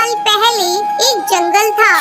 साल पहले एक जंगल था।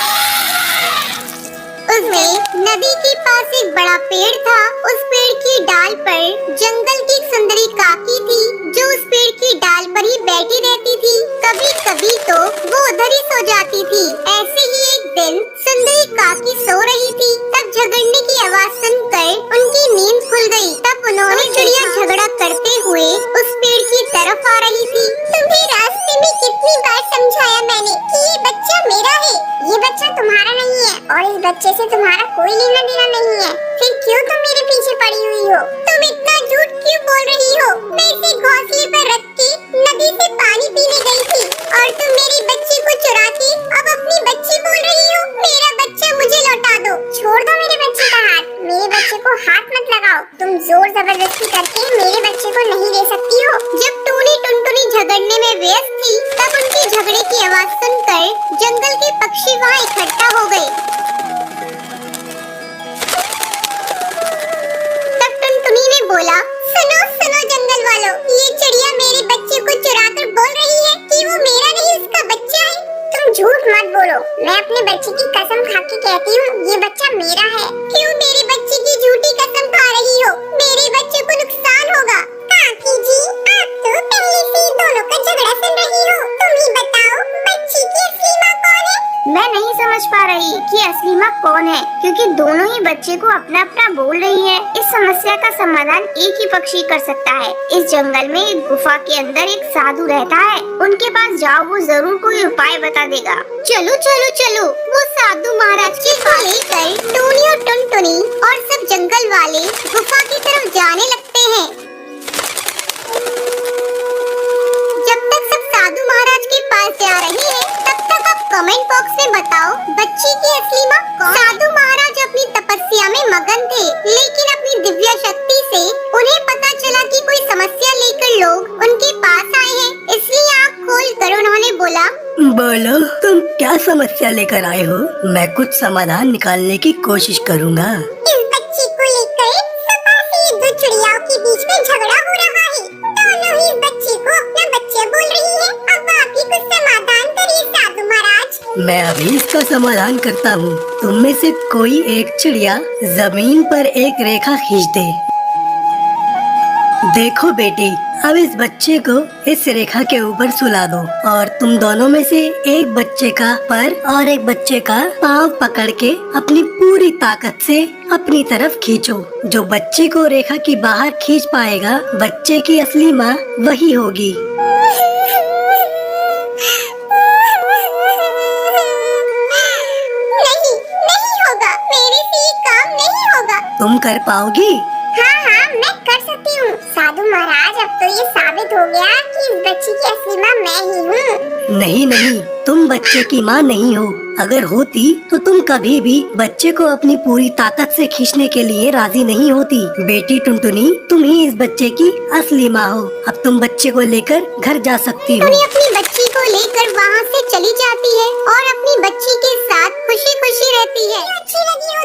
उसमें नदी के पास एक बड़ा पेड़ था। उस पेड़ की डाल पर जंगल की एक सुंदरी काकी थी, जो उस पेड़ की डाल पर ही बैठी रहती थी। कभी कभी तो वो उधर ही सो जाती थी। ऐसे ही एक दिन सुंदरी काकी सो रही थी, तब झगड़ने की आवाज सुनकर उनकी नींद खुल गई। तब उन्होंने चिड़िया झगड़ा करते हुए उस पेड़ की तरफ आ रही थी। तुम्हें रास्ते में कितनी बार समझाया मैंने कि ये बच्चा मेरा है, ये बच्चा तुम्हारा नहीं है और इस बच्चे से तुम्हारा कोई लेना देना नहीं है। फिर क्यों तुम मेरे पीछे पड़ी हुई हो? तुम इतना झूठ क्यों बोल रही हो? मैं इसे घोंसले पर रख के नदी से पानी पीने गई थी और तुम मेरे बच्चे को चुरा के अब अपनी बच्ची बोल रही हो। मेरा बच्चा मुझे लौटा दो। छोड़ दो मेरे बच्चे का हाथ। मेरे बच्चे को हाथ मत लगाओ। तुम जोर जबरदस्ती करके मेरे बच्चे को नहीं ले सकती हो। जब टूनी टुनटुनी झगड़ने में व्यस्त थी, तब उनके झगड़े की आवाज सुनकर जंगल के पक्षी वहाँ इकट्ठा हो गए। तब टुनटुनी ने बोला, सुनो सुनो जंगल वालों, ये चिड़िया मेरे बच्चे को चुराकर बोल रही है कि वो मेरा नहीं उसका बच्चा है। तुम झूठ मत बोलो। मैं अपने बच्चे की कसम खा के कहती हूँ, ये बच्चा मेरा है। क्यों मेरे बच्चे की झूठी कसम खा रही हो? मेरे बच्चे को नुकसान होगा। काकी जी, आप तो पहले से दोनों का झगड़ा सुन रही हो। तुम ही बताओ, बच्ची की असली माँ कौन है? मैं नहीं समझ पा रही कि असली माँ कौन है, क्योंकि दोनों ही बच्चे को अपना अपना बोल रही है। इस समस्या का समाधान एक ही पक्षी कर सकता है। इस जंगल में एक गुफा के अंदर एक साधु रहता है, उनके पास जाओ, वो जरूर कोई उपाय बता देगा। चलो चलो चलो, वो साधु महाराज के पास लेकर टूनी और टुनटुनी और सब जंगल वाले गुफा की तरफ जाने लगते हैं। जब तक सब साधु महाराज के पास जा रहे हैं, तब तक आप कमेंट बॉक्स में बताओ, बच्ची की असली माँ कौन? साधु महाराज अपनी तपस्या में मगन थे, लेकिन अपनी दिव्य शक्ति से उन्हें पता चला कि कोई समस्या लेकर लोग उनके पास आए हैं, इसलिए आँख खोलकर उन्होंने बोला, बोलो, तुम क्या समस्या लेकर आए हो? मैं कुछ समाधान निकालने की कोशिश करूँगा। इस बच्ची को लेकर सुबह से दो चिड़ियाओं के बीच में झगड़ा हो रहा है। दोनों ही बच्चे को अपना बच्चा बोल रही है। अब आप ही कुछ समाधान करिए साधु महाराज। मैं अभी इसका समाधान करता हूँ। तुम में से कोई एक चिड़िया जमीन पर एक रेखा खींच दे। देखो बेटी, अब इस बच्चे को इस रेखा के ऊपर सुला दो और तुम दोनों में से एक बच्चे का पर और एक बच्चे का पाँव पकड़ के अपनी पूरी ताकत से अपनी तरफ खींचो। जो बच्चे को रेखा की बाहर खींच पाएगा, बच्चे की असली माँ वही होगी। नहीं, नहीं होगा, मेरे से ये काम नहीं होगा। तुम कर पाओगी? हाँ हाँ, मैं कर सकती हूँ। साधु महाराज, अब तो ये साबित हो गया कि इस बच्ची की असली माँ मैं ही हूँ। नहीं नहीं, तुम बच्चे की माँ नहीं हो। अगर होती तो तुम कभी भी बच्चे को अपनी पूरी ताकत से खींचने के लिए राजी नहीं होती। बेटी टुनटुनी, तुम ही इस बच्चे की असली माँ हो। अब तुम बच्चे को लेकर घर जा सकती हो। टुनी अपनी बच्ची को लेकर वहाँ से चली जाती है और अपनी बच्ची के साथ खुशी खुशी रहती है। अच्छी लगी हो